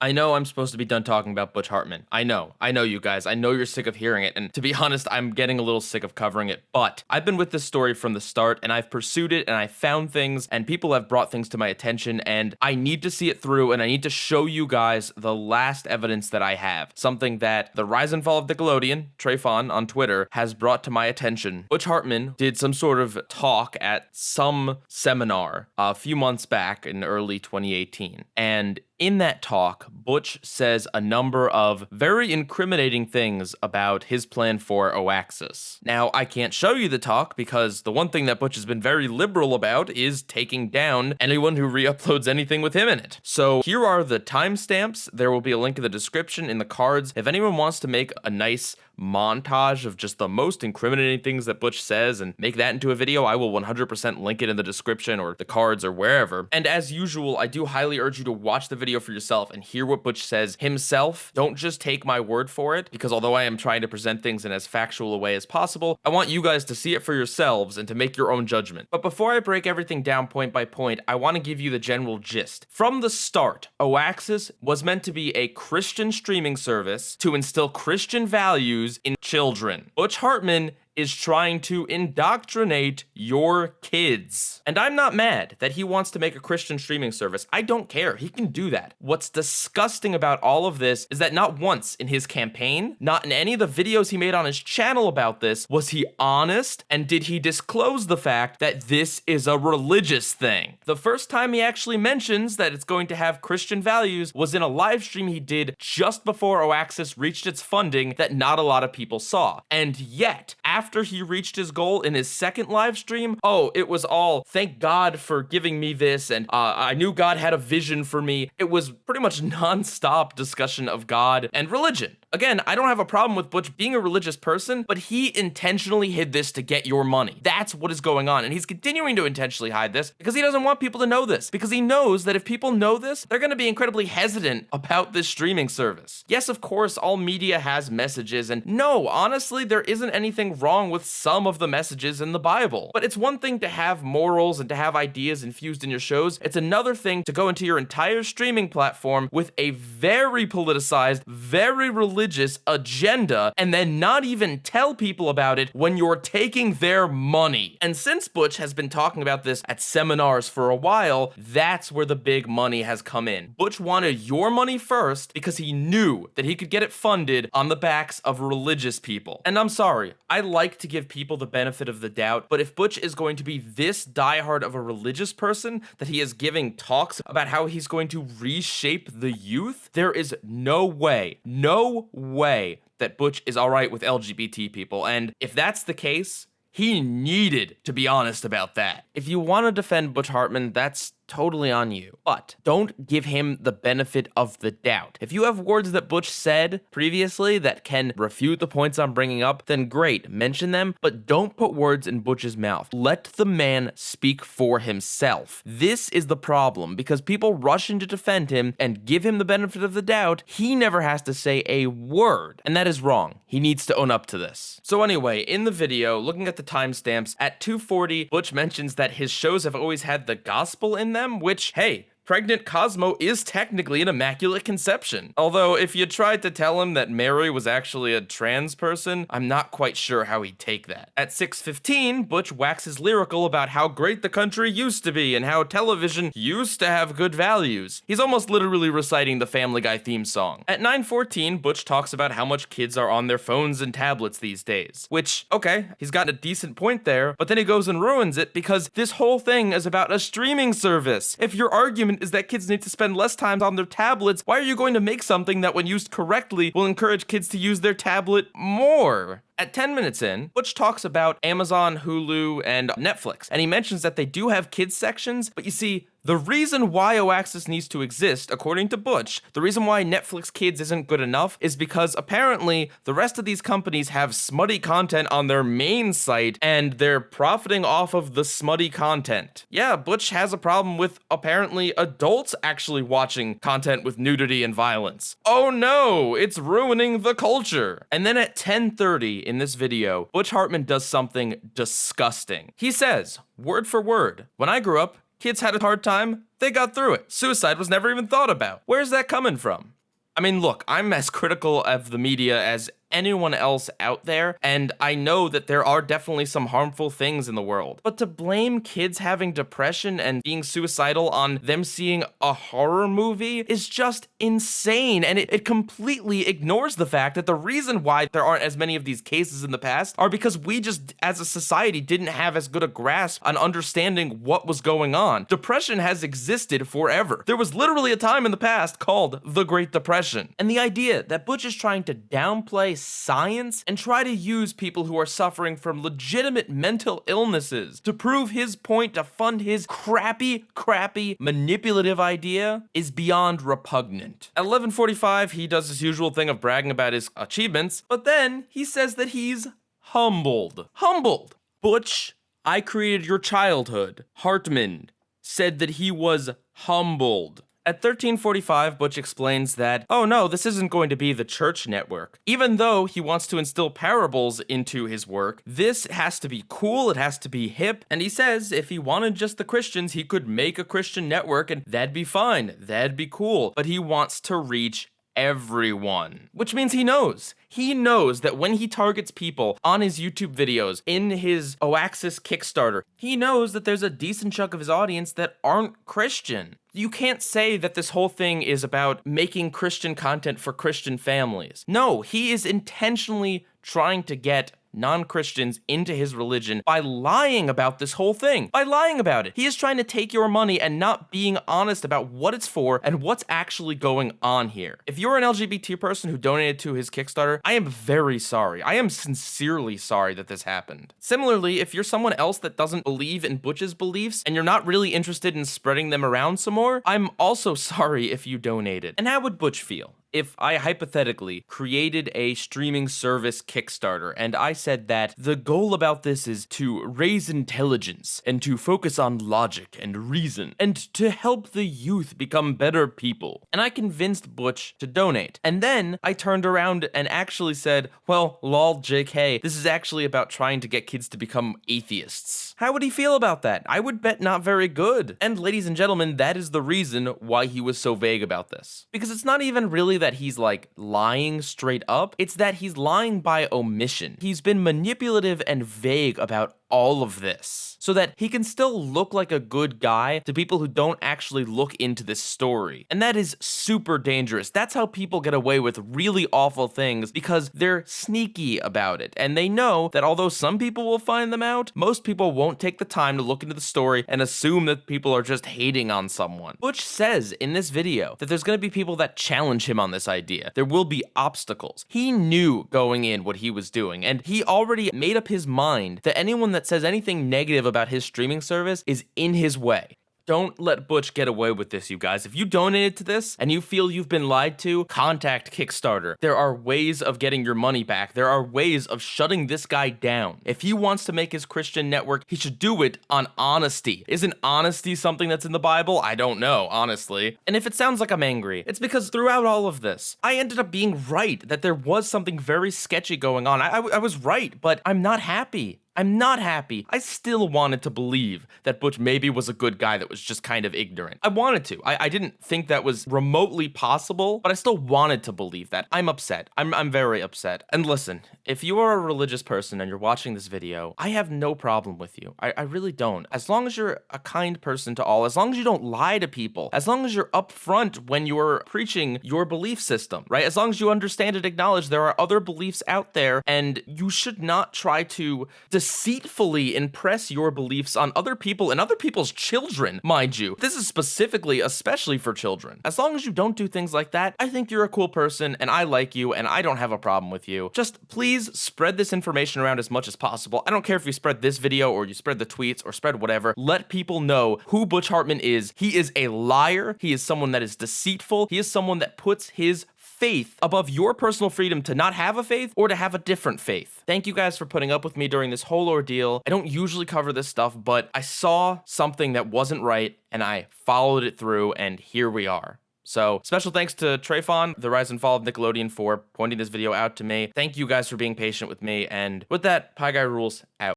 I know I'm supposed to be done talking about Butch Hartman. I know you guys. I know you're sick of hearing it, and to be honest, I'm getting a little sick of covering it, but I've been with this story from the start, and I've pursued it, and I found things, and people have brought things to my attention, and I need to see it through, and I need to show you guys the last evidence that I have. Something that the rise and fall of Nickelodeon, Trayfon on Twitter, has brought to my attention. Butch Hartman did some sort of talk at some seminar a few months back in early 2018, and in that talk, Butch says a number of very incriminating things about his plan for Oaxis. Now, I can't show you the talk because the one thing that Butch has been very liberal about is taking down anyone who re-uploads anything with him in it. So here are the timestamps. There will be a link in the description in the cards. If anyone wants to make a nice montage of just the most incriminating things that Butch says and make that into a video, I will 100% link it in the description or the cards or wherever. And as usual, I do highly urge you to watch the video for yourself and hear what Butch says himself. Don't just take my word for it, because although I am trying to present things in as factual a way as possible, I want you guys to see it for yourselves and to make your own judgment. But before I break everything down point by point, I want to give you the general gist. From the start, Oaxis was meant to be a Christian streaming service to instill Christian values in children. Butch Hartman is trying to indoctrinate your kids. And I'm not mad that he wants to make a Christian streaming service. I don't care. He can do that. What's disgusting about all of this is that not once in his campaign, not in any of the videos he made on his channel about this, was he honest and did he disclose the fact that this is a religious thing. The first time he actually mentions that it's going to have Christian values was in a live stream he did just before Oaxis reached its funding that not a lot of people saw. And yet, after he reached his goal in his second live stream, oh, it was all, thank God for giving me this, and I knew God had a vision for me. It was pretty much non-stop discussion of God and religion. Again, I don't have a problem with Butch being a religious person, but he intentionally hid this to get your money. That's what is going on, and he's continuing to intentionally hide this because he doesn't want people to know this, because he knows that if people know this, they're going to be incredibly hesitant about this streaming service. Yes, of course, all media has messages, and no, honestly, there isn't anything wrong with some of the messages in the Bible. But it's one thing to have morals and to have ideas infused in your shows. It's another thing to go into your entire streaming platform with a very politicized, very religious agenda and then not even tell people about it when you're taking their money. And since Butch has been talking about this at seminars for a while, that's where the big money has come in. Butch wanted your money first because he knew that he could get it funded on the backs of religious people. And I'm sorry, I like to give people the benefit of the doubt, but if Butch is going to be this diehard of a religious person that he is giving talks about how he's going to reshape the youth, there is no way that Butch is alright with LGBT people, and if that's the case, he needed to be honest about that. If you want to defend Butch Hartman, that's totally on you. But don't give him the benefit of the doubt. If you have words that Butch said previously that can refute the points I'm bringing up, then great, mention them, but don't put words in Butch's mouth. Let the man speak for himself. This is the problem, because people rush in to defend him and give him the benefit of the doubt. He never has to say a word, and that is wrong. He needs to own up to this. So anyway, in the video, looking at the timestamps, at 2:40, Butch mentions that his shows have always had the gospel in them, which, hey, pregnant Cosmo is technically an immaculate conception. Although, if you tried to tell him that Mary was actually a trans person, I'm not quite sure how he'd take that. At 6:15, Butch waxes lyrical about how great the country used to be and how television used to have good values. He's almost literally reciting the Family Guy theme song. At 9:14, Butch talks about how much kids are on their phones and tablets these days. Which, okay, he's got a decent point there, but then he goes and ruins it because this whole thing is about a streaming service. If your argument is that kids need to spend less time on their tablets, why are you going to make something that, when used correctly, will encourage kids to use their tablet more? At 10 minutes in, Butch talks about Amazon, Hulu, and Netflix, and he mentions that they do have kids sections, but you see, the reason why Oaxis needs to exist, according to Butch, the reason why Netflix Kids isn't good enough is because apparently the rest of these companies have smutty content on their main site and they're profiting off of the smutty content. Yeah, Butch has a problem with apparently adults actually watching content with nudity and violence. Oh no, it's ruining the culture. And then at 10:30 in this video, Butch Hartman does something disgusting. He says, word for word, "When I grew up, Kids had a hard time, they got through it. Suicide was never even thought about. Where's that coming from? I mean, look, I'm as critical of the media as anyone else out there, and I know that there are definitely some harmful things in the world. But to blame kids having depression and being suicidal on them seeing a horror movie is just insane, and it completely ignores the fact that the reason why there aren't as many of these cases in the past are because we just, as a society, didn't have as good a grasp on understanding what was going on. Depression has existed forever. There was literally a time in the past called the Great Depression. And the idea that Butch is trying to downplay science and try to use people who are suffering from legitimate mental illnesses to prove his point to fund his crappy, manipulative idea is beyond repugnant. At 11:45, he does his usual thing of bragging about his achievements, but then he says that he's humbled. Humbled! Butch, I created your childhood. Hartman said that he was humbled. At 13:45, Butch explains that, oh no, this isn't going to be the church network. Even though he wants to instill parables into his work, this has to be cool, it has to be hip, and he says if he wanted just the Christians, he could make a Christian network and that'd be fine, that'd be cool. But he wants to reach everyone, which means he knows that when he targets people on his YouTube videos, in his Oaxis Kickstarter, he knows that there's a decent chunk of his audience that aren't Christian. You can't say that this whole thing is about making Christian content for Christian families. No, he is intentionally trying to get non-Christians into his religion by lying about this whole thing, by lying about it. He is trying to take your money and not being honest about what it's for and what's actually going on here. If you're an LGBT person who donated to his Kickstarter, I am very sorry. I am sincerely sorry that this happened. Similarly, if you're someone else that doesn't believe in Butch's beliefs and you're not really interested in spreading them around some more, I'm also sorry if you donated. And how would Butch feel if I hypothetically created a streaming service Kickstarter and I said that the goal about this is to raise intelligence and to focus on logic and reason and to help the youth become better people? And I convinced Butch to donate. And then I turned around and actually said, well, lol, JK, this is actually about trying to get kids to become atheists. How would he feel about that? I would bet not very good. And ladies and gentlemen, that is the reason why he was so vague about this. Because it's not even really that he's like lying straight up, it's that he's lying by omission. He's been manipulative and vague about all of this so that he can still look like a good guy to people who don't actually look into this story. And that is super dangerous. That's how people get away with really awful things, because they're sneaky about it. And they know that although some people will find them out, most people won't take the time to look into the story and assume that people are just hating on someone. Butch says in this video that there's going to be people that challenge him on this idea. There will be obstacles. He knew going in what he was doing, and he already made up his mind that anyone that says anything negative about his streaming service is in his way. Don't let Butch get away with this, you guys. If you donated to this and you feel you've been lied to, contact Kickstarter. There are ways of getting your money back. There are ways of shutting this guy down. If he wants to make his Christian network, he should do it on honesty. Isn't honesty something that's in the Bible? I don't know, honestly. And if it sounds like I'm angry, it's because throughout all of this, I ended up being right that there was something very sketchy going on. I was right, but I'm not happy. I'm not happy. I still wanted to believe that Butch maybe was a good guy that was just kind of ignorant. I wanted to. I didn't think that was remotely possible, but I still wanted to believe that. I'm upset. I'm very upset. And listen, if you are a religious person and you're watching this video, I have no problem with you. I really don't. As long as you're a kind person to all, as long as you don't lie to people, as long as you're upfront when you're preaching your belief system, right? As long as you understand and acknowledge there are other beliefs out there, and you should not try to deceitfully impress your beliefs on other people and other people's children, mind you. This is specifically, especially for children. As long as you don't do things like that, I think you're a cool person and I like you and I don't have a problem with you. Just please spread this information around as much as possible. I don't care if you spread this video or you spread the tweets or spread whatever. Let people know who Butch Hartman is. He is a liar. He is someone that is deceitful. He is someone that puts his faith above your personal freedom to not have a faith or to have a different faith. Thank you guys for putting up with me during this whole ordeal. I don't usually cover this stuff, but I saw something that wasn't right and I followed it through, and here we are. So special thanks to Trayfon, the Rise and Fall of Nickelodeon, for pointing this video out to me. Thank you guys for being patient with me. And with that, PIEGUYRULZ out.